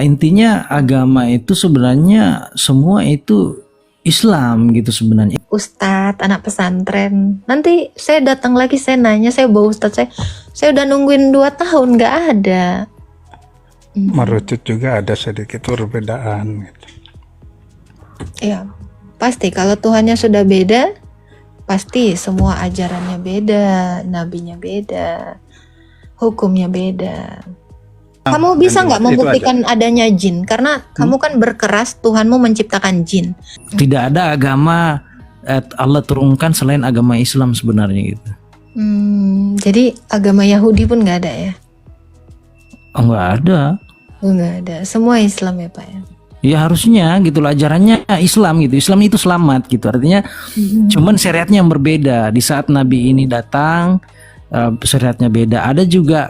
Intinya agama itu sebenarnya semua itu Islam gitu sebenarnya. Ustadz, anak pesantren. Nanti saya datang lagi, saya nanya, saya bawa Ustadz saya udah nungguin 2 tahun nggak ada. Merucut juga ada sedikit perbedaan gitu. Ya, pasti kalau Tuhannya sudah beda, pasti semua ajarannya beda, nabinya beda, hukumnya beda. Kamu bisa nggak membuktikan adanya jin? Karena kamu kan berkeras Tuhanmu menciptakan jin. Tidak ada agama Allah turunkan selain agama Islam sebenarnya gitu. Jadi agama Yahudi pun nggak ada ya? Oh, nggak ada. Oh, nggak ada. Semua Islam ya Pak ya? Ya harusnya gitu loh, ajarannya Islam gitu. Islam itu selamat gitu. Artinya cuman syariatnya yang berbeda. Di saat Nabi ini datang, syariatnya beda. Ada juga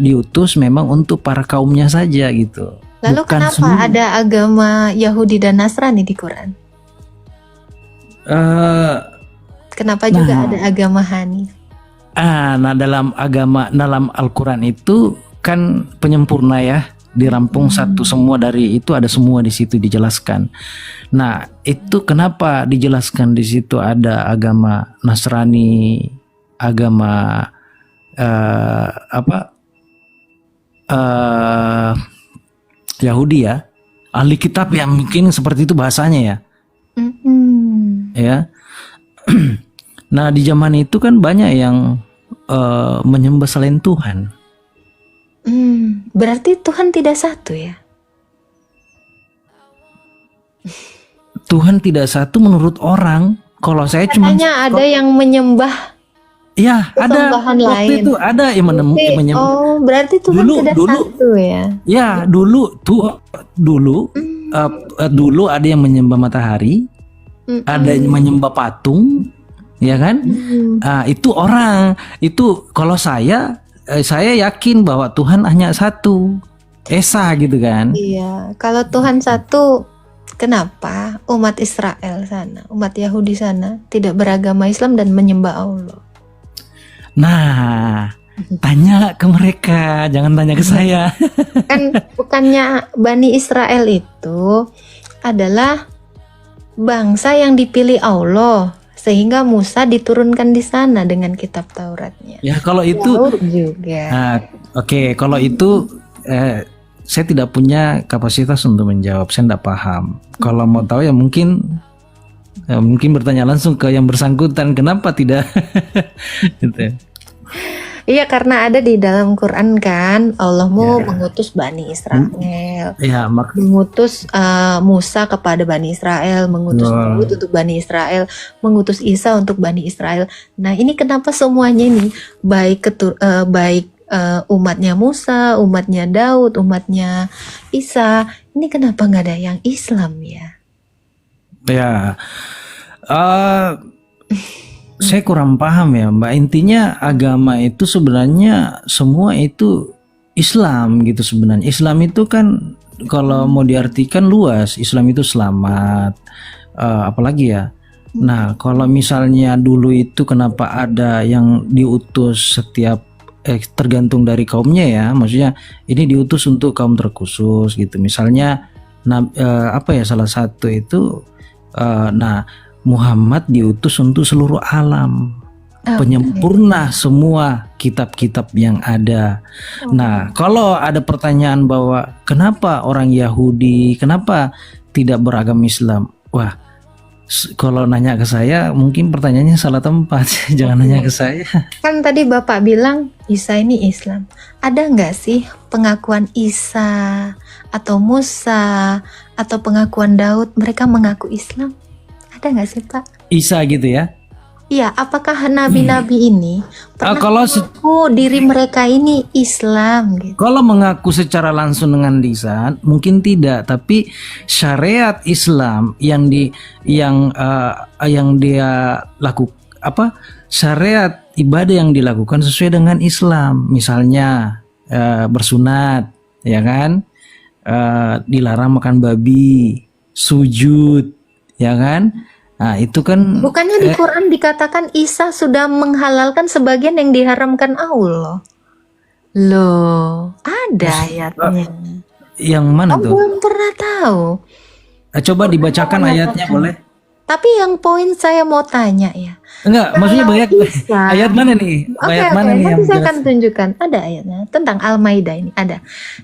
diutus memang untuk para kaumnya saja gitu. Lalu Bukan kenapa semua. ada agama Yahudi dan Nasrani di Quran? Kenapa juga ada agama Hanif? Nah dalam Al-Quran itu kan penyempurna ya, dirampung satu semua dari itu, ada semua di situ dijelaskan. Nah itu kenapa dijelaskan di situ ada agama Nasrani, agama Yahudi ya, ahli kitab yang mungkin seperti itu bahasanya ya. Ya. Nah di zaman itu kan banyak yang menyembah selain Tuhan. Berarti Tuhan tidak satu ya? Tuhan tidak satu menurut orang. Kalau saya cuma Katanya ada yang menyembah ya ada kesembahan waktu lain. itu ada yang menyembah. Oh, berarti Tuhan tidak satu ya? Ya dulu ada yang menyembah matahari, ada yang menyembah patung, ya kan? Itu orang itu kalau saya yakin bahwa Tuhan hanya satu, esa gitu kan? Iya, kalau Tuhan satu, kenapa umat Israel sana, umat Yahudi sana tidak beragama Islam dan menyembah Allah? Nah, tanya ke mereka, jangan tanya ke saya. Kan bukannya Bani Israel itu adalah bangsa yang dipilih Allah, sehingga Musa diturunkan di sana dengan kitab Tauratnya. Ya kalau itu Daud juga. Nah, oke, kalau itu saya tidak punya kapasitas untuk menjawab, saya tidak paham. Kalau mau tahu ya mungkin bertanya langsung ke yang bersangkutan, kenapa tidak? Gitu. Iya, karena ada di dalam Quran kan, Allahmu mengutus Bani Israel, mengutus Musa kepada Bani Israel, mengutus Daud untuk Bani Israel, mengutus Isa untuk Bani Israel. Nah ini kenapa semuanya ini baik umatnya Musa, umatnya Daud, umatnya Isa, ini kenapa nggak ada yang Islam ya? Ya, saya kurang paham ya Mbak. Intinya agama itu sebenarnya semua itu Islam gitu sebenarnya. Islam itu kan kalau mau diartikan luas, Islam itu selamat, apalagi ya. Nah kalau misalnya dulu itu kenapa ada yang diutus setiap tergantung dari kaumnya ya, maksudnya ini diutus untuk kaum terkhusus gitu. Misalnya salah satu itu Muhammad diutus untuk seluruh alam, penyempurna semua kitab-kitab yang ada. Nah, kalau ada pertanyaan bahwa kenapa orang Yahudi, kenapa tidak beragama Islam? Wah, kalau nanya ke saya mungkin pertanyaannya salah tempat. Jangan nanya ke saya. Kan tadi Bapak bilang Isa ini Islam. Ada nggak sih pengakuan Isa atau Musa atau pengakuan Daud mereka mengaku Islam? Ada nggak sih Pak? Isa gitu ya? Iya, apakah nabi-nabi ini pernah kalau mengaku diri mereka ini Islam gitu? Kalau mengaku secara langsung dengan lisan mungkin tidak, tapi syariat Islam yang dia lakukan, syariat ibadah yang dilakukan sesuai dengan Islam, misalnya bersunat, ya kan, dilarang makan babi, sujud, ya kan. Nah, itu kan bukannya di Quran dikatakan Isa sudah menghalalkan sebagian yang diharamkan Allah. Loh, ada ayatnya. Yang mana tuh? belum pernah tahu. Coba dibacakan ayatnya boleh? Tapi yang poin saya mau tanya ya. Enggak, maksudnya banyak Isa. ayat mana nih? Oke, Ayat oke. mana nih yang Nanti saya jelas? akan tunjukkan. Ada ayatnya tentang Al-Maidah ini ada.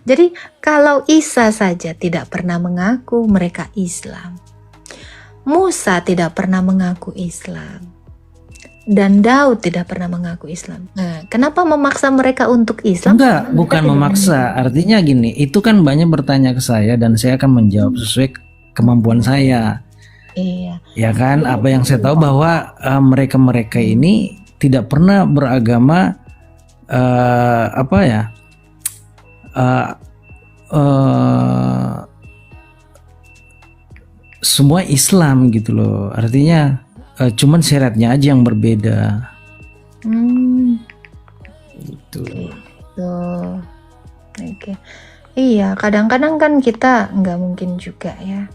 Jadi kalau Isa saja tidak pernah mengaku mereka Islam, Musa tidak pernah mengaku Islam, dan Daud tidak pernah mengaku Islam. Nah, kenapa memaksa mereka untuk Islam? Enggak, Karena mereka bukan tidak memaksa. Artinya gini, itu kan banyak bertanya ke saya dan saya akan menjawab sesuai kemampuan saya. Iya. Ya kan, apa yang saya tahu bahwa mereka-mereka ini tidak pernah beragama apa ya? Semua Islam gitu loh. Artinya cuman syariatnya aja yang berbeda. Hmm, Gitu. tuh. Oke. Iya, kadang-kadang kan kita nggak mungkin juga ya.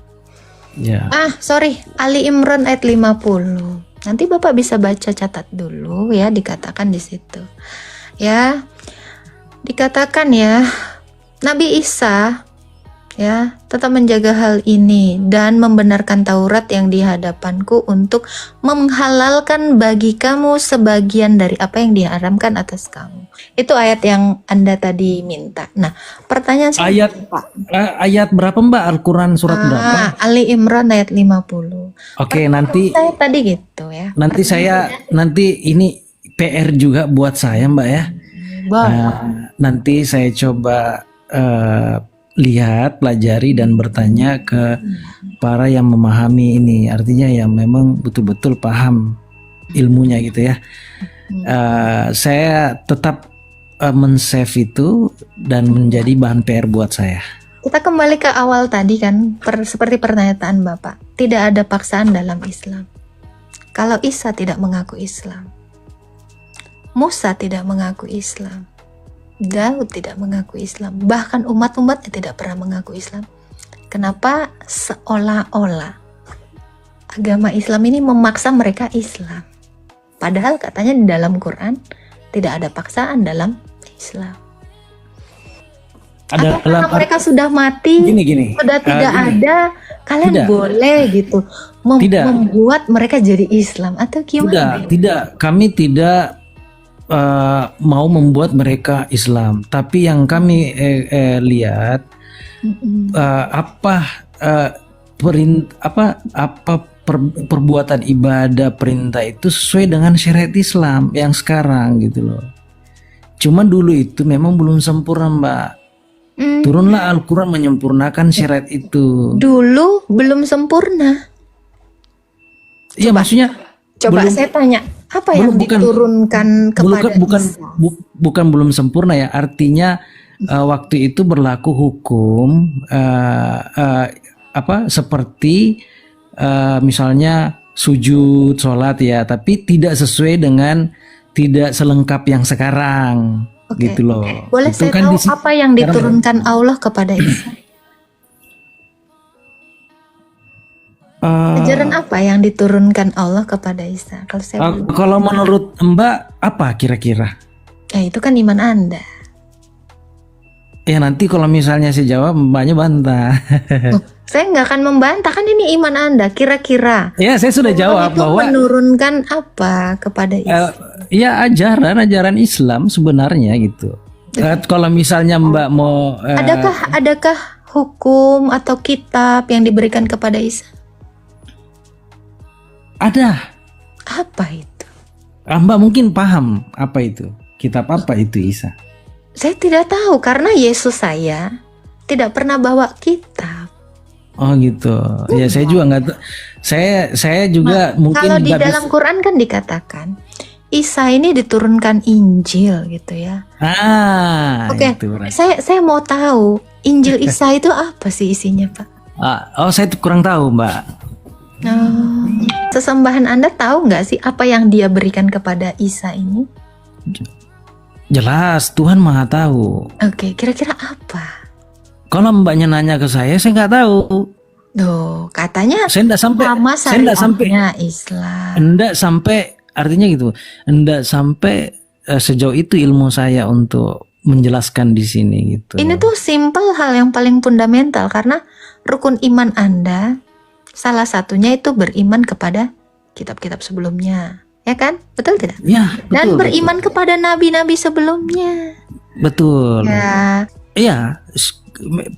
Ya. Sorry, Ali Imran ayat 50. Nanti Bapak bisa baca, catat dulu ya, dikatakan di situ. Ya, dikatakan ya, Nabi Isa ya tetap menjaga hal ini dan membenarkan Taurat yang di hadapanku untuk menghalalkan bagi kamu sebagian dari apa yang diharamkan atas kamu. Itu ayat yang Anda tadi minta. Nah, pertanyaan saya Pak. Ayat berapa Mbak? Al-Quran surat berapa? Ali Imran ayat 50. Oke, nanti Saya tadi gitu ya. nanti ini PR juga buat saya Mbak ya. Nanti saya coba lihat, pelajari dan bertanya ke para yang memahami ini. Artinya yang memang betul-betul paham ilmunya gitu ya. Saya tetap men-save itu dan menjadi bahan PR buat saya. Kita kembali ke awal tadi kan, seperti pernyataan Bapak. Tidak ada paksaan dalam Islam. Kalau Isa tidak mengaku Islam, Musa tidak mengaku Islam, Daud tidak mengaku Islam, bahkan umat-umatnya tidak pernah mengaku Islam. Kenapa seolah-olah agama Islam ini memaksa mereka Islam? Padahal katanya di dalam Quran tidak ada paksaan dalam Islam. Ada Atau karena mereka sudah mati, gini. sudah tidak ada, kalian Tidak. boleh gitu Tidak. membuat mereka jadi Islam atau gimana? Tidak. Kami tidak mau membuat mereka Islam, tapi yang kami lihat perbuatan ibadah perintah itu sesuai dengan syariat Islam yang sekarang gitu loh. Cuman dulu itu memang belum sempurna Mbak. Turunlah Al-Quran menyempurnakan syariat itu. Dulu belum sempurna. Iya maksudnya. Coba saya tanya, apa yang diturunkan kepada Isa? Bukan belum sempurna ya. Artinya waktu itu berlaku hukum seperti misalnya sujud, sholat ya, tapi tidak sesuai dengan, tidak selengkap yang sekarang. Oke. Gitu loh. Boleh Itu saya kan tahu apa yang diturunkan Allah kepada Isa? Ajaran apa yang diturunkan Allah kepada Isa? Kalau saya kalau menurut Mbak apa kira-kira? itu kan iman Anda. Ya nanti kalau misalnya saya jawab Mbaknya bantah. Saya nggak akan membantah, kan ini iman Anda. Kira-kira Ya saya sudah jawab itu bahwa menurunkan apa kepada Isa? ya ajaran Islam sebenarnya gitu. Kalau misalnya Mbak mau Adakah hukum atau kitab yang diberikan kepada Isa? ada. Apa itu? Mbak mungkin paham apa itu? Kitab apa itu Isa? Saya tidak tahu karena Yesus saya tidak pernah bawa kitab. Oh gitu. Ya saya juga nggak tahu. Saya juga mungkin Kalau di nggak dalam Quran kan dikatakan Isa ini diturunkan Injil gitu ya. Oke, itu berarti. saya mau tahu Injil Isa itu apa sih isinya, Pak? Saya kurang tahu Mbak. Sesembahan Anda tahu nggak sih apa yang dia berikan kepada Isa ini? Jelas Tuhan Maha tahu. Oke, kira-kira apa? Kalau Mbaknya nanya ke saya nggak tahu. Duh, katanya Saya nggak sampai. sama Saya nggak sampai. syariatnya Islam. Nggak sampai. Artinya gitu. Nggak sampai sejauh itu ilmu saya untuk menjelaskan di sini gitu. Ini tuh simple, hal yang paling fundamental, karena rukun iman Anda salah satunya itu beriman kepada kitab-kitab sebelumnya, ya kan? Betul tidak? Ya, Dan betul, beriman kepada nabi-nabi sebelumnya. betul. Ya, Iya,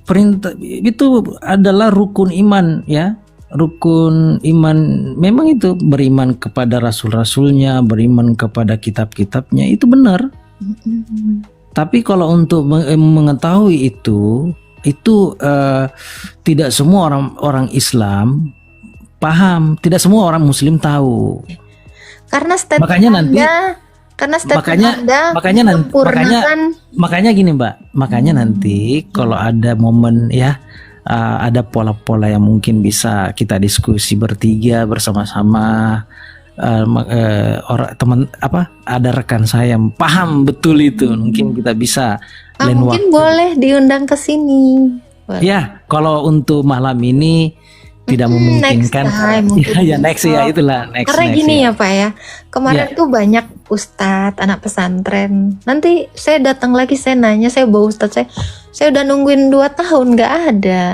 perintah itu adalah rukun iman ya. Rukun iman memang itu beriman kepada rasul-rasulnya, beriman kepada kitab-kitabnya, itu benar. Tapi kalau untuk mengetahui itu tidak semua orang Islam paham, tidak semua orang Muslim tahu. karena statement Makanya nanti- Anda, karena statement makanya- Anda makanya nanti- menyempurnakan. Makanya gini Mbak, makanya nanti kalau ada momen ya, ada pola-pola yang mungkin bisa kita diskusi bertiga bersama-sama, orang teman ada rekan saya yang paham betul itu, mungkin kita bisa lain Mungkin waktu. boleh diundang ke sini. Boleh. Ya, kalau untuk malam ini tidak Next memungkinkan. time mungkin. Ya next ya, itulah next. Karena next, gini ya. ya Pak ya, kemarin tuh banyak ustadz, anak pesantren. Nanti saya datang lagi, saya nanya, saya bawa ustadz saya udah nungguin 2 tahun nggak ada.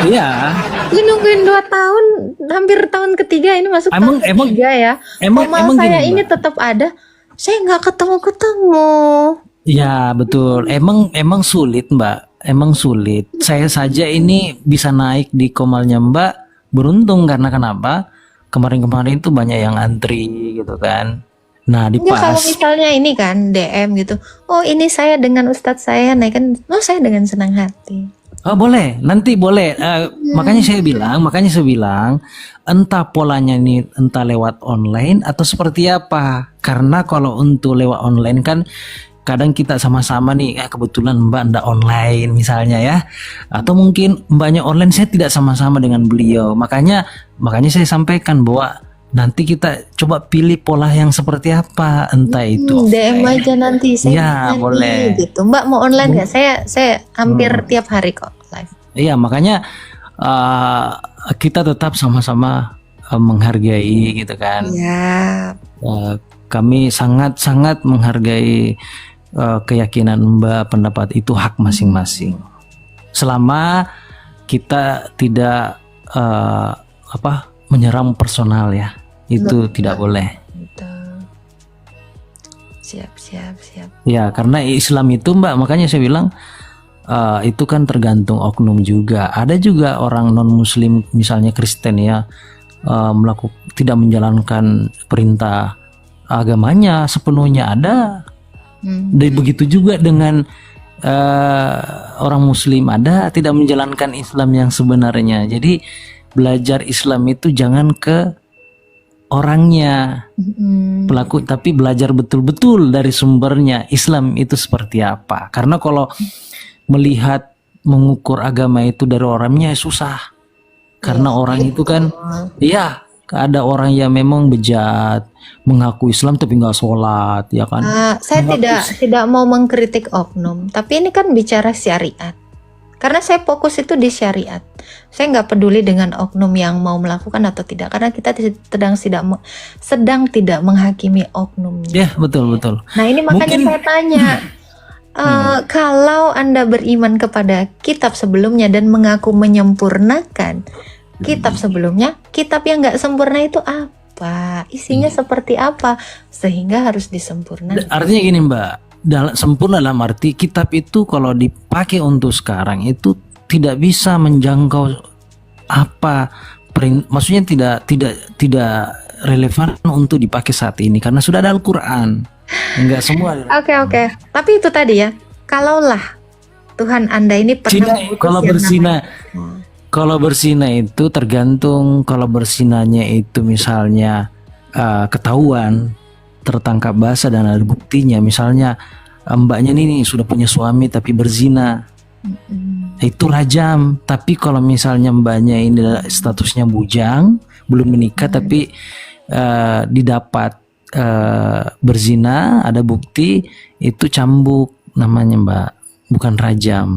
Iya, Gue nungguin 2 tahun, hampir tahun ketiga ini masuk Emang- tahun emang- ketiga ya. emang Komal saya gini, ini Mbak. tetap ada, saya nggak ketemu. Ya betul, emang sulit Mbak, emang sulit. Saya saja ini bisa naik di Komalnya Mbak, beruntung karena kenapa? Kemarin-kemarin itu banyak yang antri gitu kan. Nah di Enggak, kalau pas, misalnya ini kan DM gitu, oh ini saya dengan ustadz saya naik kan, oh saya dengan senang hati. oh boleh, nanti boleh. Makanya saya bilang, entah polanya ini entah lewat online atau seperti apa. Karena kalau untuk lewat online kan kadang kita sama-sama nih, kebetulan Mbak ndak online misalnya ya, atau mungkin Mbaknya online, saya tidak sama-sama dengan beliau. Makanya saya sampaikan bahwa nanti kita coba pilih pola yang seperti apa, entah itu DM offline. aja nanti saya Ya, bisa boleh. nih, gitu. Mbak mau online nggak? Saya hampir tiap hari kok live. Iya, makanya kita tetap sama-sama menghargai gitu kan. Ya, Kami sangat-sangat menghargai keyakinan Mbak, pendapat itu hak masing-masing. Selama kita tidak menyerang personal ya, itu tidak boleh. gitu. Siap. Ya, karena Islam itu Mbak, makanya saya bilang itu kan tergantung oknum juga. Ada juga orang non-Muslim, misalnya Kristen ya, tidak menjalankan perintah agamanya sepenuhnya, ada. Dan begitu juga dengan orang Muslim, ada tidak menjalankan Islam yang sebenarnya. Jadi belajar Islam itu jangan ke orangnya pelaku, tapi belajar betul-betul dari sumbernya, Islam itu seperti apa. Karena kalau melihat mengukur agama itu dari orangnya susah, karena orang itu kan ya ada orang yang memang bejat, mengaku Islam tapi nggak sholat ya kan. Saya tidak mau mengkritik oknum, tapi ini kan bicara syariat. Karena saya fokus itu di syariat. Saya nggak peduli dengan oknum yang mau melakukan atau tidak, karena kita sedang tidak menghakimi oknumnya. Ya betul. Nah ini makanya Mungkin- saya tanya, kalau Anda beriman kepada kitab sebelumnya dan mengaku menyempurnakan kitab sebelumnya, kitab yang nggak sempurna itu apa? Isinya seperti apa? Sehingga harus disempurnakan. Artinya gini Mbak, sempurna dalam arti kitab itu kalau dipakai untuk sekarang itu tidak bisa menjangkau apa, maksudnya tidak relevan untuk dipakai saat ini karena sudah ada Al-Quran. Enggak semua. Oke. Tapi itu tadi ya, kalaulah Tuhan Anda ini pernah mengutus Kalau yang berzina, namanya- kalau berzina itu tergantung. Kalau berzinanya itu misalnya ketahuan, tertangkap basah dan ada buktinya, misalnya mbaknya ini sudah punya suami tapi berzina, itu rajam. Tapi kalau misalnya mbaknya ini statusnya bujang, belum menikah tapi didapat berzina, ada bukti, itu cambuk namanya Mbak, bukan rajam.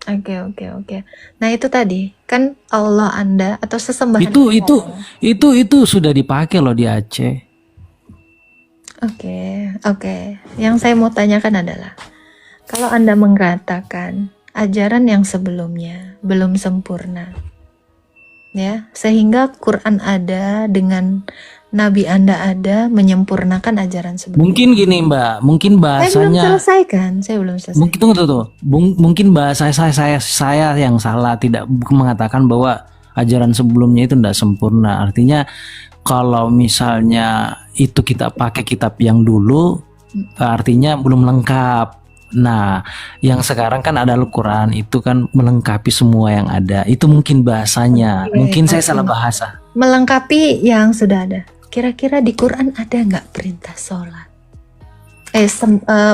Oke. Nah itu tadi kan Allah Anda atau sesembahan Itu sudah dipakai loh di Aceh. Oke. Yang saya mau tanyakan adalah, kalau Anda mengatakan ajaran yang sebelumnya belum sempurna, ya, sehingga Quran ada dengan Nabi Anda ada menyempurnakan ajaran sebelumnya. Mungkin gini Mbak, mungkin Saya belum bahasanya selesai kan? Saya belum selesai. mungkin tunggu tuh. Mungkin bahasa saya yang salah, tidak mengatakan bahwa ajaran sebelumnya itu tidak sempurna. Artinya kalau misalnya itu kita pakai kitab yang dulu, artinya belum lengkap. Nah, yang sekarang kan ada Al-Quran, itu kan melengkapi semua yang ada. Itu mungkin bahasanya. Oke, Mungkin saya oke. salah bahasa. Melengkapi yang sudah ada. Kira-kira di Quran ada nggak perintah sholat?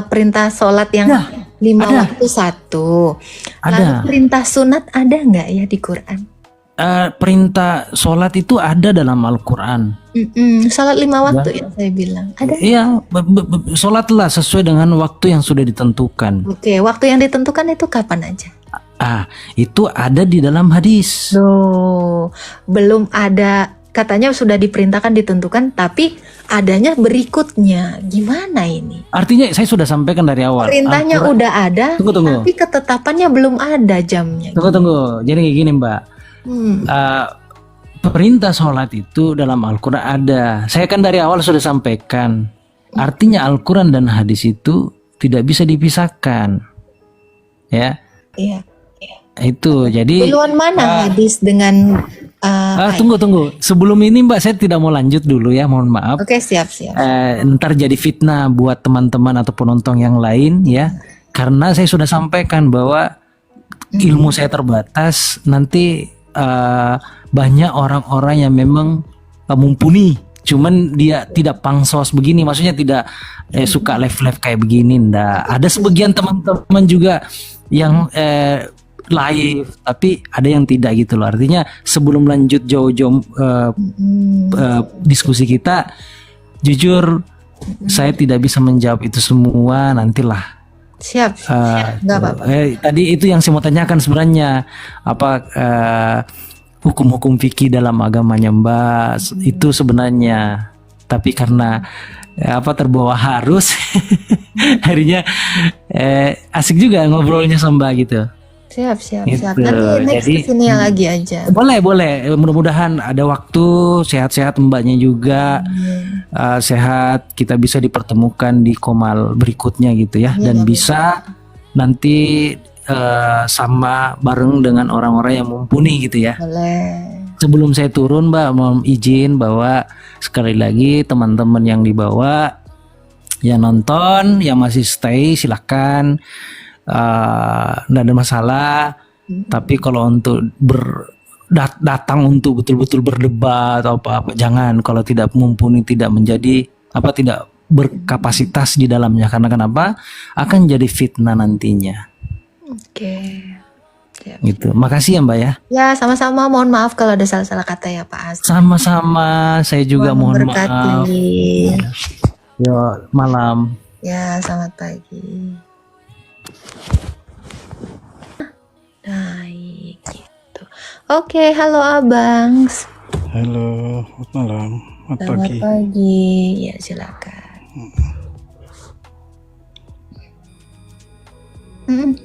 Perintah sholat yang Nah, 5 ada. waktu 1. Lalu Ada. perintah sunat ada nggak ya di Quran? Perintah sholat itu ada dalam Al-Quran. Sholat 5 waktu yang saya bilang. Ada? Iya, sholatlah sesuai dengan waktu yang sudah ditentukan. Oke, waktu yang ditentukan itu kapan aja? Itu ada di dalam hadis. Loh, belum ada, katanya sudah diperintahkan ditentukan, tapi adanya berikutnya. Gimana ini? Artinya saya sudah sampaikan dari awal. Perintahnya Al-Quran- udah ada, Tunggu. tapi ketetapannya belum ada jamnya. Tunggu. Jadi kayak gini Mbak. Hmm. Perintah sholat itu dalam Al-Quran ada. Saya kan dari awal sudah sampaikan. Artinya Al-Quran dan hadis itu tidak bisa dipisahkan. Ya, Iya. itu. Jadi Duluan mana hadis dengan ayat? tunggu. Sebelum ini Mbak, saya tidak mau lanjut dulu ya, mohon maaf. Oke, siap. Ntar jadi fitnah buat teman-teman atau penonton yang lain ya. Karena saya sudah sampaikan bahwa ilmu saya terbatas. Nanti banyak orang-orang yang memang mumpuni, cuman dia tidak pangsos begini, maksudnya tidak suka live kayak begini. Ndak. Ada sebagian teman-teman juga yang live, tapi ada yang tidak gitu loh. Artinya sebelum lanjut jauh-jauh diskusi kita, jujur saya tidak bisa menjawab itu semua, nantilah. Siap. Nggak apa-apa. Tadi itu yang saya mau tanyakan sebenarnya, apa hukum-hukum fikih dalam agamanya Mbak itu sebenarnya, tapi karena terbawa harus akhirnya asik juga ngobrolnya sama Mbak gitu. Siap. Gitu. Nanti next Jadi, kesini lagi aja. Boleh. Mudah-mudahan ada waktu, sehat-sehat Mbaknya juga. Sehat, kita bisa dipertemukan di Komal berikutnya gitu ya, dan bisa nanti sama bareng dengan orang-orang yang mumpuni gitu ya. Boleh. Sebelum saya turun Mbak, mohon izin bahwa sekali lagi teman-teman yang dibawa, yang nonton, yang masih stay silahkan, nggak ada masalah. Tapi kalau untuk datang untuk betul-betul berdebat atau apa, jangan. Kalau tidak mumpuni, tidak menjadi tidak berkapasitas di dalamnya, karena kenapa akan jadi fitnah nantinya. Oke. Siap. Gitu. Makasih ya Mbak ya. Ya, sama-sama. Mohon maaf kalau ada salah-salah kata ya Pak As. Sama-sama, saya juga mohon maaf. Memberkati. Yo, malam. Ya, selamat pagi. Baik, gitu. Oke, halo Abangs. Halo, selamat malam, selamat Selamat pagi. pagi. Ya, silakan.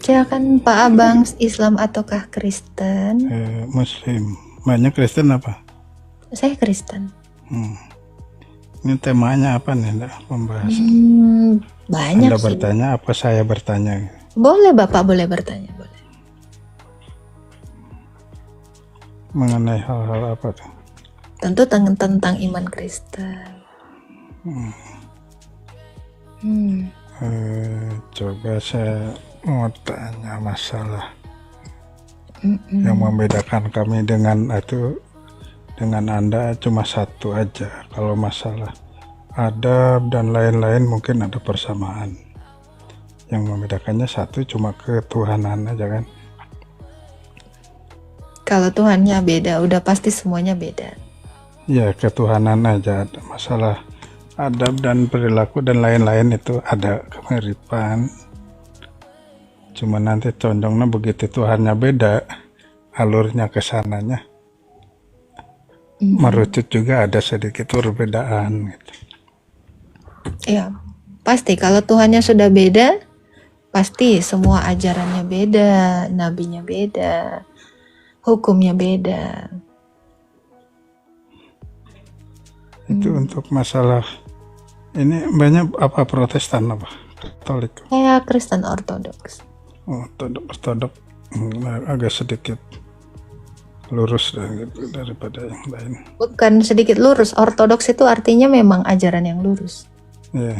Silakan Pak Abangs, Islam ataukah Kristen? Muslim. Banyak Kristen apa? Saya Kristen. Ini temanya apa nih, pembahasan? Banyak Anda sih. bertanya, apa saya bertanya? Boleh Bapak, boleh bertanya, boleh. Mengenai hal-hal apa tuh? Tentu tentang iman Kristen. Coba saya mau tanya masalah yang membedakan kami dengan Anda cuma satu aja. Kalau masalah adab dan lain-lain mungkin ada persamaan. Yang membedakannya satu cuma ketuhanan aja kan. Kalau Tuhannya beda, udah pasti semuanya beda. Ya, ketuhanan aja. Ada masalah adab dan perilaku dan lain-lain itu ada kemiripan. Cuma nanti condongnya begitu Tuhannya beda, alurnya ke sananya merucut juga ada sedikit perbedaan gitu. Iya, pasti kalau Tuhannya sudah beda, pasti semua ajarannya beda, nabinya beda, hukumnya beda. Itu untuk masalah ini banyak apa Protestan apa Katolik? Saya Kristen Ortodoks. Oh, ortodok agak sedikit lurus daripada yang lain. Bukan sedikit lurus, Ortodoks itu artinya memang ajaran yang lurus. Ya,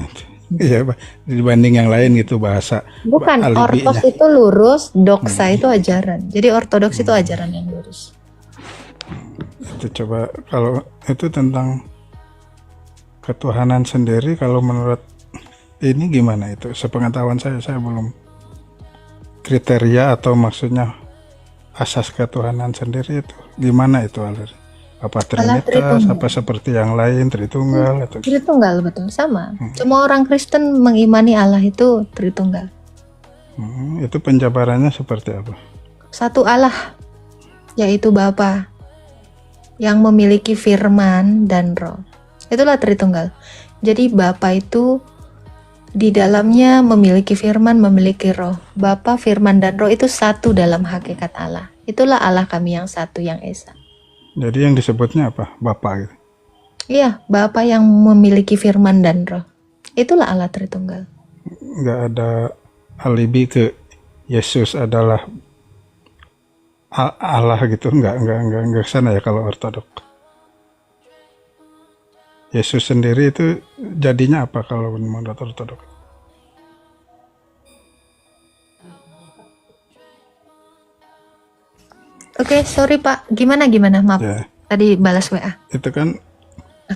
iya, dibanding yang lain gitu bahasa. Bukan, alibinya. ortos itu lurus, doksa itu ajaran. Jadi ortodoks itu ajaran yang lurus. Itu coba kalau itu tentang ketuhanan sendiri, kalau menurut ini gimana itu? Sepengetahuan saya belum kriteria atau maksudnya asas ketuhanan sendiri itu gimana itu Alir? Apa Trinitas, apa seperti yang lain Tritunggal atau Tritunggal, betul, sama. Semua orang Kristen mengimani Allah itu Tritunggal. Itu penjabarannya seperti apa? Satu Allah, yaitu Bapa yang memiliki firman dan roh. Itulah Tritunggal. Jadi Bapa itu di dalamnya memiliki firman, memiliki roh. Bapa, firman, dan roh itu satu dalam hakikat Allah. Itulah Allah kami yang satu, yang Esa. Jadi yang disebutnya apa? Bapa gitu? Iya, Bapa yang memiliki firman dan roh. Itulah Allah Tritunggal. Nggak ada alibi ke Yesus adalah Allah gitu, nggak sana ya kalau ortodok. Yesus sendiri itu jadinya apa kalau menurut ortodok? Oke, sorry Pak. Gimana? Maaf. Ya. Tadi balas WA. Itu kan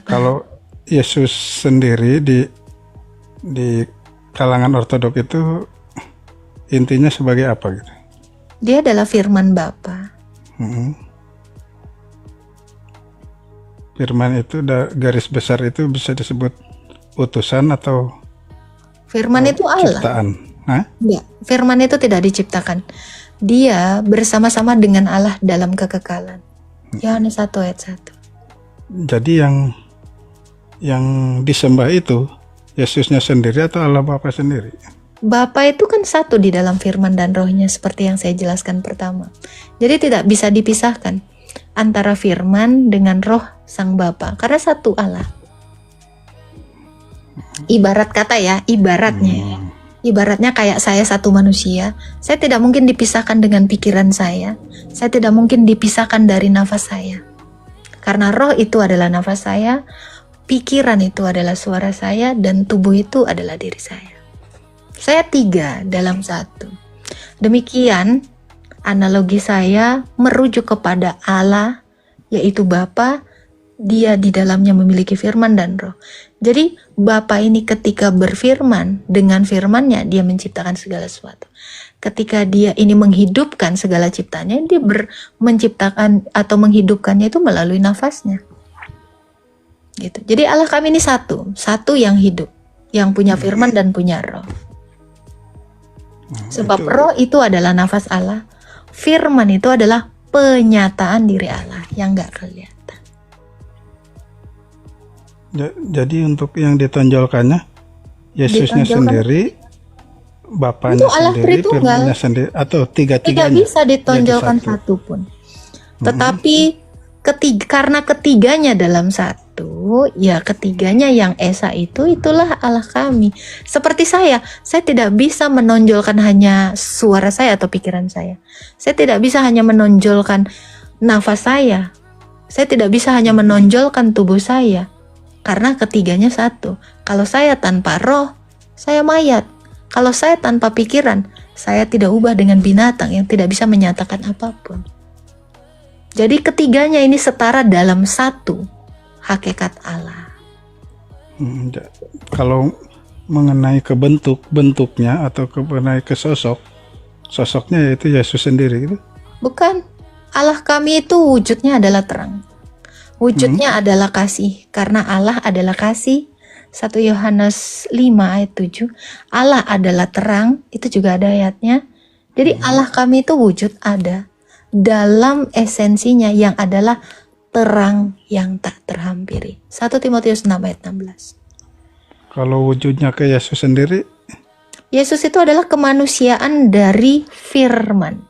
kalau Yesus sendiri di kalangan ortodok itu intinya sebagai apa gitu? Dia adalah firman Bapa. Firman itu garis besar itu bisa disebut utusan atau Firman itu Allah. ciptaan? Hah? Enggak, firman itu tidak diciptakan. Dia bersama-sama dengan Allah dalam kekekalan. Yohanes 1 ayat 1. Jadi yang disembah itu Yesusnya sendiri atau Allah Bapa sendiri? Bapa itu kan satu di dalam firman dan rohnya seperti yang saya jelaskan pertama. Jadi tidak bisa dipisahkan antara firman dengan roh sang Bapa karena satu Allah. Ibarat kata ya, ibaratnya kayak saya satu manusia, saya tidak mungkin dipisahkan dengan pikiran saya tidak mungkin dipisahkan dari nafas saya. Karena roh itu adalah nafas saya, pikiran itu adalah suara saya, dan tubuh itu adalah diri saya. Saya tiga dalam satu. Demikian analogi saya merujuk kepada Allah, yaitu Bapa. Dia di dalamnya memiliki firman dan roh. Jadi Bapa ini ketika berfirman, dengan firmannya dia menciptakan segala sesuatu. Ketika dia ini menghidupkan segala ciptanya, dia menciptakan atau menghidupkannya itu melalui nafasnya. Gitu. Jadi Allah kami ini satu yang hidup, yang punya firman dan punya roh. Sebab roh itu adalah nafas Allah, firman itu adalah penyataan diri Allah yang gak kelihatan. Jadi untuk yang ditonjolkannya Yesusnya sendiri, Bapaknya itu Allah sendiri, Tritunggal. firmannya sendiri, atau tiga-tiganya? Tidak bisa ditonjolkan satu pun. Tetapi karena ketiganya dalam satu, ya ketiganya yang Esa itulah Allah kami. Seperti saya tidak bisa menonjolkan hanya suara saya atau pikiran saya. Saya tidak bisa hanya menonjolkan nafas saya. Saya tidak bisa hanya menonjolkan tubuh saya. Karena ketiganya satu. Kalau saya tanpa roh, saya mayat. Kalau saya tanpa pikiran, saya tidak ubah dengan binatang yang tidak bisa menyatakan apapun. Jadi ketiganya ini setara dalam satu hakikat Allah. Kalau mengenai ke bentuknya atau mengenai ke sosoknya yaitu Yesus sendiri gitu? Bukan. Allah kami itu wujudnya adalah terang. Wujudnya adalah kasih, karena Allah adalah kasih. 1 Yohanes 5 ayat 7. Allah adalah terang, itu juga ada ayatnya. Jadi Allah kami itu wujud ada dalam esensinya yang adalah terang yang tak terhampiri. 1 Timotius 6 ayat 16. Kalau wujudnya ke Yesus sendiri, Yesus itu adalah kemanusiaan dari firman.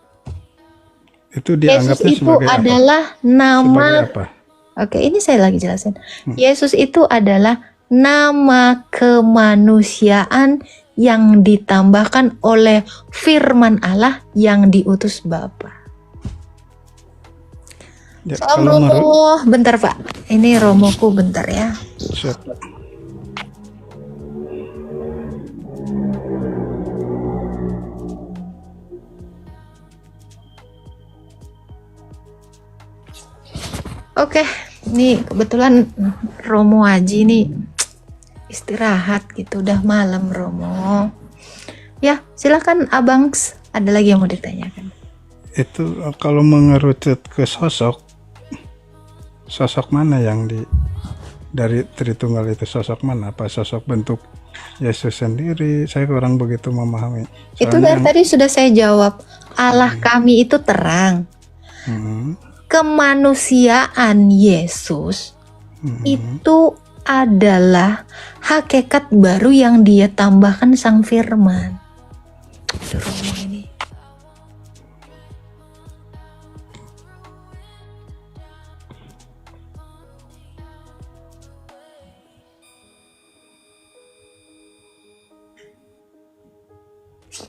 itu Yesus dianggapnya itu sebagai apa? adalah Sebagai nama. apa? Oke, ini saya lagi jelasin. Yesus itu adalah nama kemanusiaan yang ditambahkan oleh firman Allah yang diutus Bapa. Ya, Salam kalau Romo, bentar Pak. Ini Romoku bentar ya. Siap. Oke, nih kebetulan Romo Haji nih istirahat gitu, udah malam Romo. Ya, silakan Abang, ada lagi yang mau ditanyakan? Itu kalau mengerucut ke sosok mana yang dari Tritunggal itu, sosok mana? Apa sosok bentuk Yesus sendiri? Saya kurang begitu memahami. Itu Soalnya tadi sudah saya jawab. Allah kami itu terang. Kemanusiaan Yesus itu adalah hakikat baru yang dia tambahkan sang firman. Aduh, Romo ini.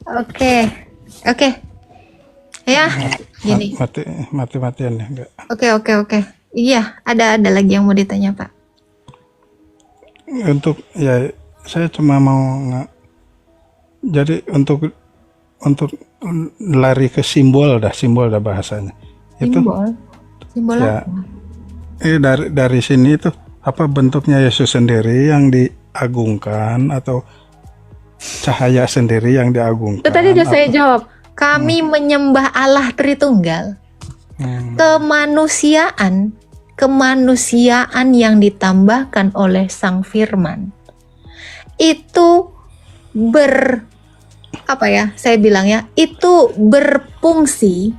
Oke. Ya, gini. mati-matian ya enggak. Oke. Iya, ada lagi yang mau ditanya, Pak. Untuk ya saya cuma mau jadi untuk lari ke simbol dah bahasanya. Itu Simbol ya, apa? dari sini itu apa bentuknya Yesus sendiri yang diagungkan atau cahaya sendiri yang diagungkan? Itu tadi udah saya jawab. Kami menyembah Allah Tritunggal. Kemanusiaan yang ditambahkan oleh Sang Firman itu itu berfungsi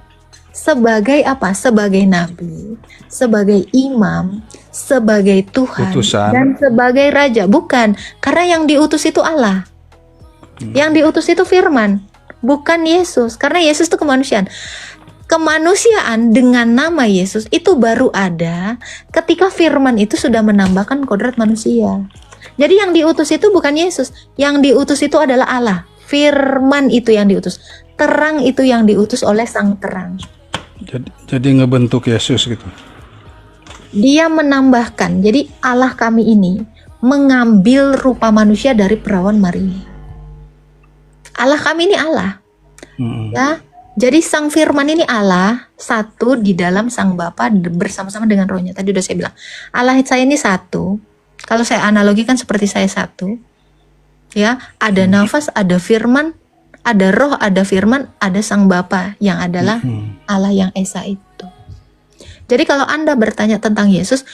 sebagai apa? Sebagai nabi, sebagai imam, sebagai Tuhan, Utusan. dan sebagai raja. Bukan, karena yang diutus itu Allah. Yang diutus itu firman, bukan Yesus. Karena Yesus itu kemanusiaan. Kemanusiaan dengan nama Yesus itu baru ada ketika firman itu sudah menambahkan kodrat manusia. Jadi yang diutus itu bukan Yesus. Yang diutus itu adalah Allah. Firman itu yang diutus. Terang itu yang diutus oleh Sang Terang. Jadi ngebentuk Yesus gitu. Dia menambahkan. Jadi Allah kami ini mengambil rupa manusia dari perawan Maria. Allah kami ini Allah. Ya. Jadi Sang Firman ini Allah satu di dalam Sang Bapa bersama-sama dengan Rohnya. Tadi udah saya bilang Allah saya ini satu. Kalau saya analogikan seperti saya satu, ya ada nafas, ada Firman, ada Roh, ada Firman, ada Sang Bapa yang adalah Allah yang Esa itu. Jadi kalau Anda bertanya tentang Yesus,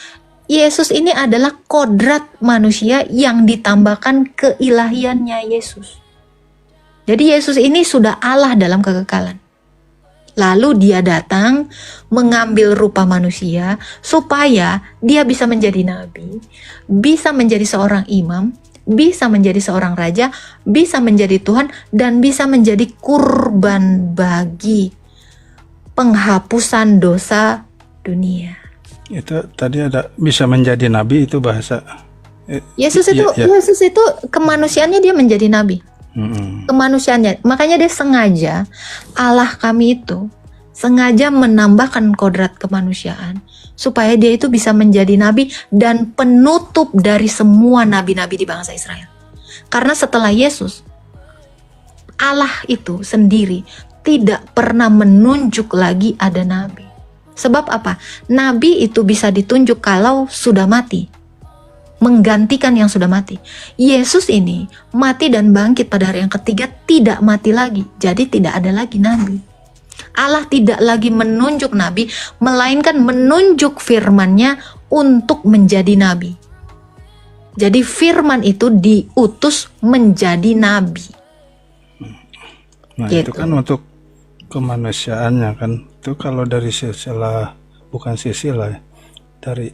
Yesus ini adalah kodrat manusia yang ditambahkan keilahiannya Yesus. Jadi Yesus ini sudah Allah dalam kekekalan. Lalu dia datang mengambil rupa manusia supaya dia bisa menjadi nabi, bisa menjadi seorang imam, bisa menjadi seorang raja, bisa menjadi Tuhan, dan bisa menjadi kurban bagi penghapusan dosa dunia. Itu tadi ada bisa menjadi nabi, itu bahasa Yesus itu Yesus itu kemanusiaannya dia menjadi nabi. Kemanusiaannya, makanya dia sengaja, Allah kami itu sengaja menambahkan kodrat kemanusiaan supaya dia itu bisa menjadi nabi dan penutup dari semua nabi-nabi di bangsa Israel. Karena setelah Yesus, Allah itu sendiri tidak pernah menunjuk lagi ada nabi. Sebab apa? Nabi itu bisa ditunjuk kalau sudah mati, menggantikan yang sudah mati. Yesus ini mati dan bangkit pada hari yang ketiga, tidak mati lagi. Jadi tidak ada lagi nabi. Allah tidak lagi menunjuk nabi, melainkan menunjuk firman-Nya untuk menjadi nabi. Jadi firman itu diutus menjadi nabi. Nah Gitu. itu kan untuk kemanusiaannya kan. Itu kalau dari silsilah, bukan silsilah ya, dari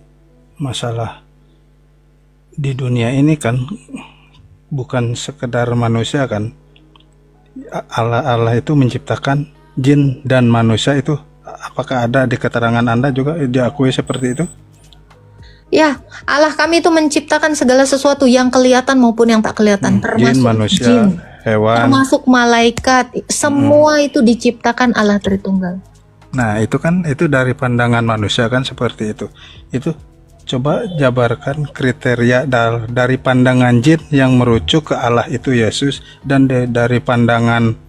masalah di dunia ini kan bukan sekedar manusia kan. Allah itu menciptakan jin dan manusia itu, apakah ada di keterangan Anda juga diakui seperti itu? Ya, Allah kami itu menciptakan segala sesuatu yang kelihatan maupun yang tak kelihatan, Jin, termasuk manusia, jin, hewan. termasuk malaikat, semua itu diciptakan Allah Tritunggal. Nah, itu kan itu dari pandangan manusia kan seperti itu. Itu coba jabarkan kriteria dari pandangan jin yang merujuk ke Allah itu Yesus, dan dari pandangan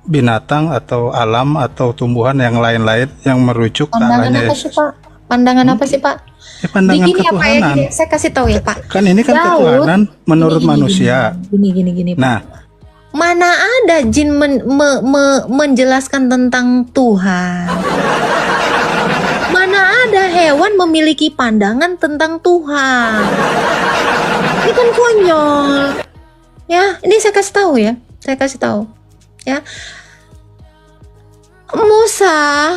binatang atau alam atau tumbuhan yang lain-lain yang merujuk ke Pandangan Allahnya apa Yesus. sih Pak? Pandangan apa sih Pak? Pandangan Gini ya Pak ya, ketuhanan. gini. Saya kasih tahu ya Pak. Kan ini kan Daud, ketuhanan menurut gini, manusia. Gini Pak. Nah, Mana ada jin menjelaskan tentang Tuhan? Mana ada hewan memiliki pandangan tentang Tuhan? Ini kan konyol. Ya, ini saya kasih tahu ya. Saya kasih tahu. Ya. Musa,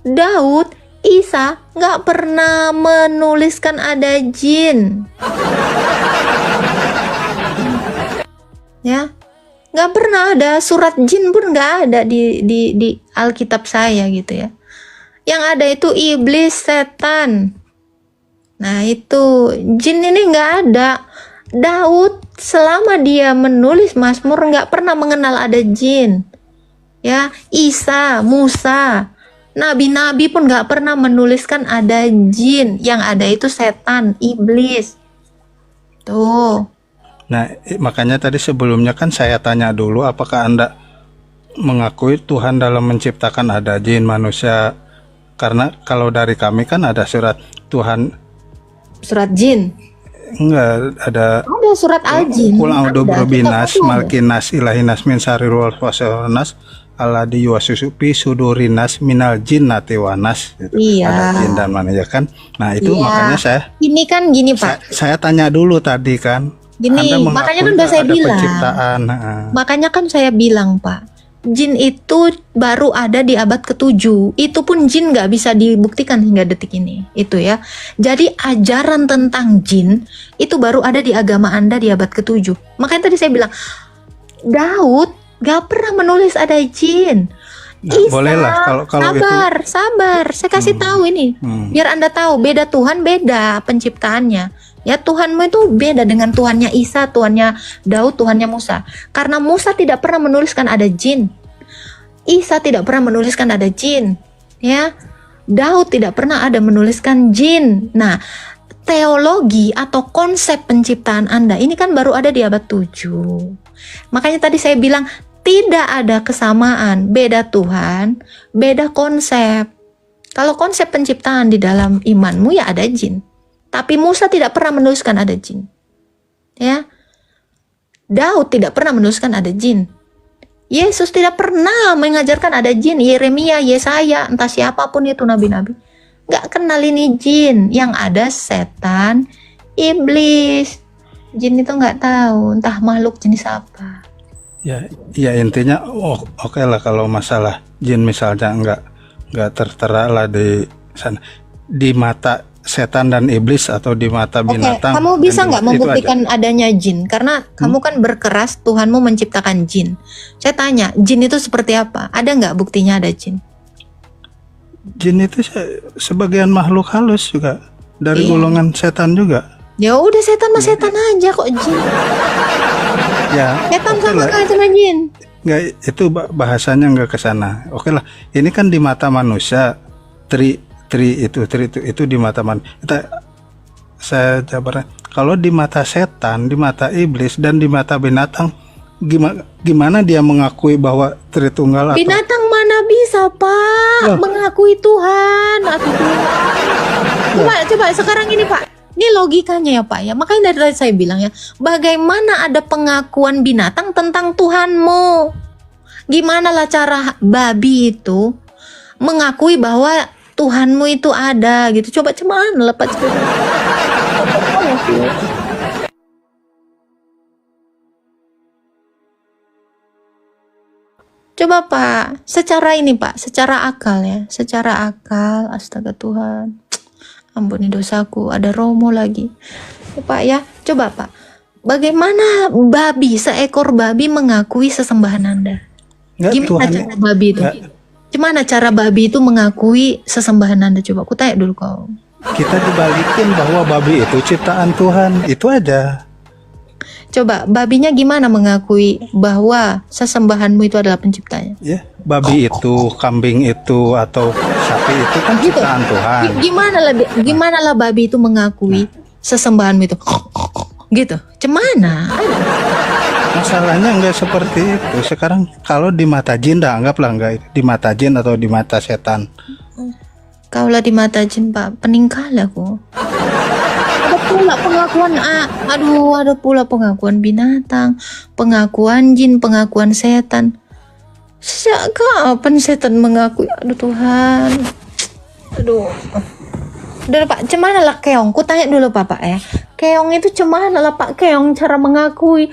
Daud, Isa nggak pernah menuliskan ada jin. Ya, nggak pernah ada surat jin pun nggak ada di Alkitab saya gitu ya. Yang ada itu iblis, setan. Nah itu jin ini nggak ada. Daud selama dia menulis Mazmur nggak pernah mengenal ada jin. Ya, Isa, Musa, nabi-nabi pun nggak pernah menuliskan ada jin. Yang ada itu setan, iblis. Tuh. nah makanya tadi sebelumnya kan saya tanya dulu apakah Anda mengakui Tuhan dalam menciptakan ada jin, manusia. Karena kalau dari kami kan ada surat Tuhan, Surat jin. enggak ada Ada surat al-jin. Qul a'udzu Ada. birabbinas Kita malkinas ilahinas min syarril waswasilnas alladzi yuwaswisu fi sudurinas minal jinnati wanas gitu. Iya. Ada jin dan manusia kan. Nah, itu Iya. makanya Ini kan gini Pak. saya tanya dulu tadi kan. Gini, Anda mengakui makanya kan udah saya ada bilang. penciptaan. Makanya kan saya bilang Pak, jin itu baru ada di abad ke-7. Itu pun jin nggak bisa dibuktikan hingga detik ini. Itu ya. Jadi ajaran tentang jin itu baru ada di agama Anda di abad ke-7. Makanya tadi saya bilang, Daud nggak pernah menulis ada jin. Nah, bolehlah kalau itu. sabar. Saya kasih tahu ini. Biar Anda tahu beda Tuhan, beda penciptaannya. Ya, Tuhanmu itu beda dengan Tuhannya Isa, Tuhannya Daud, Tuhannya Musa. Karena Musa tidak pernah menuliskan ada jin. Isa tidak pernah menuliskan ada jin. Ya. Daud tidak pernah ada menuliskan jin. Nah, teologi atau konsep penciptaan Anda ini kan baru ada di abad 7. Makanya tadi saya bilang tidak ada kesamaan, beda Tuhan, beda konsep. Kalau konsep penciptaan di dalam imanmu ya ada jin. Tapi Musa tidak pernah menuliskan ada jin. Ya. Daud tidak pernah menuliskan ada jin. Yesus tidak pernah mengajarkan ada jin. Yeremia, Yesaya, entah siapapun itu nabi-nabi. Gak kenal ini jin. Yang ada setan, iblis. Jin itu gak tahu entah makhluk jenis apa. Ya intinya oke lah kalau masalah jin misalnya nggak tertera lah di sana, di mata setan dan iblis atau di mata binatang. Kamu bisa nggak itu membuktikan adanya jin? Karena kamu kan berkeras Tuhanmu menciptakan jin. Saya tanya, jin itu seperti apa? Ada nggak buktinya ada jin? Jin itu sebagian makhluk halus juga dari golongan setan juga. Ya udah setan mah setan aja kok jin. Ya. Setan sama aja sama jin. Nggak, itu bahasanya nggak ke sana. Oke lah, ini kan di mata manusia itu di mata manusia. Saya jabarkan, kalau di mata setan, di mata iblis dan di mata binatang, gimana dia mengakui bahwa Tritunggal? Binatang mana bisa Pak mengakui Tuhan? Coba sekarang ini Pak. Ini logikanya ya Pak ya. Makanya dari tadi saya bilang ya, bagaimana ada pengakuan binatang tentang Tuhanmu? Gimana lah cara babi itu mengakui bahwa Tuhanmu itu ada gitu. Coba cuman lepas. Coba Pak, secara ini Pak, secara akal ya, secara akal, astaga Tuhan, ampuni dosaku, ada Romo lagi. Pak ya, coba Pak. Bagaimana babi, seekor babi mengakui sesembahan Anda? Nggak, Gimana Tuhan cara babi itu? nggak. Gimana cara babi itu mengakui sesembahan Anda? Coba aku tanya dulu kau. Kita dibalikin bahwa babi itu ciptaan Tuhan, itu aja. Coba babinya gimana mengakui bahwa sesembahanmu itu adalah penciptanya? Ya, babi itu, kambing itu, atau sapi itu kan Gitu. ciptaan Tuhan. Gimana lah babi itu mengakui sesembahanmu itu? Gitu. Cemana? Masalahnya nggak seperti itu. Sekarang kalau di mata jin, dah anggaplah nggak di mata jin atau di mata setan. Kaulah di mata jin Pak, peningkal aku. Ada pula pengakuan, ada pula pengakuan binatang, pengakuan jin, pengakuan setan. Sejak kapan setan mengakui? Aduh Tuhan. Aduh. Udah Pak, cemana lah keong? Ku tanya dulu Pak ya. Keong itu cemana lah Pak Keong cara mengakui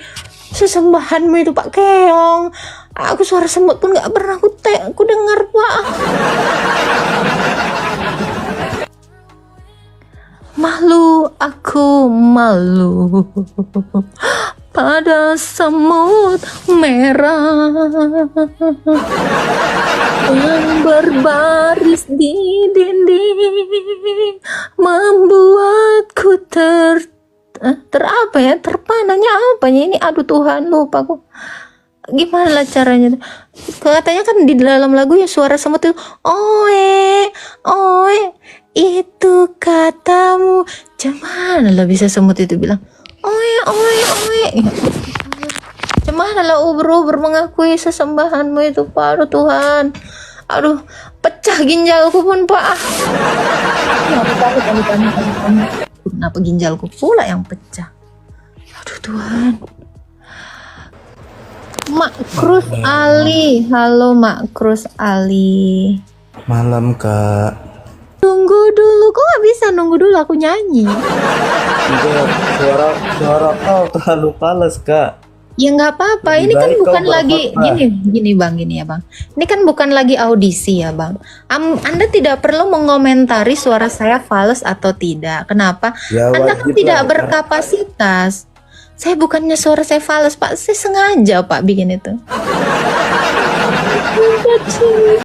sesembahanmu itu Pak Keong? Aku suara semut pun nggak pernah aku dengar Pak. Malu, aku malu pada semut merah yang berbaris di dinding membuatku apa ya, terpananya apanya ini, aduh Tuhan lupa aku. Gimana lah caranya? Katanya kan di dalam lagu ya suara semut itu oe oe itu katamu. Cuman lah bisa semut itu bilang oe oe oe. Cuman lah uber-uber mengakui sesembahanmu itu Pak. Aduh Tuhan, aduh pecah ginjalku pun Pak. Kenapa ginjalku pula yang pecah? Aduh Tuhan. Mak Cruz Ali, halo Mak Cruz Ali. Malam kak. Tunggu dulu, kok gak bisa nunggu dulu aku nyanyi? Enggak, suara kau terlalu palas kak. Ya nggak apa-apa, ini Lebih kan baik bukan kau lagi berkhotbah. gini bang, gini ya bang. Ini kan bukan lagi audisi ya bang. Anda tidak perlu mengomentari suara saya fals atau tidak. Kenapa? Ya, Anda kan wajib tidak lah, Kak. berkapasitas. Saya bukannya suara saya fals Pak, saya sengaja Pak bikin itu.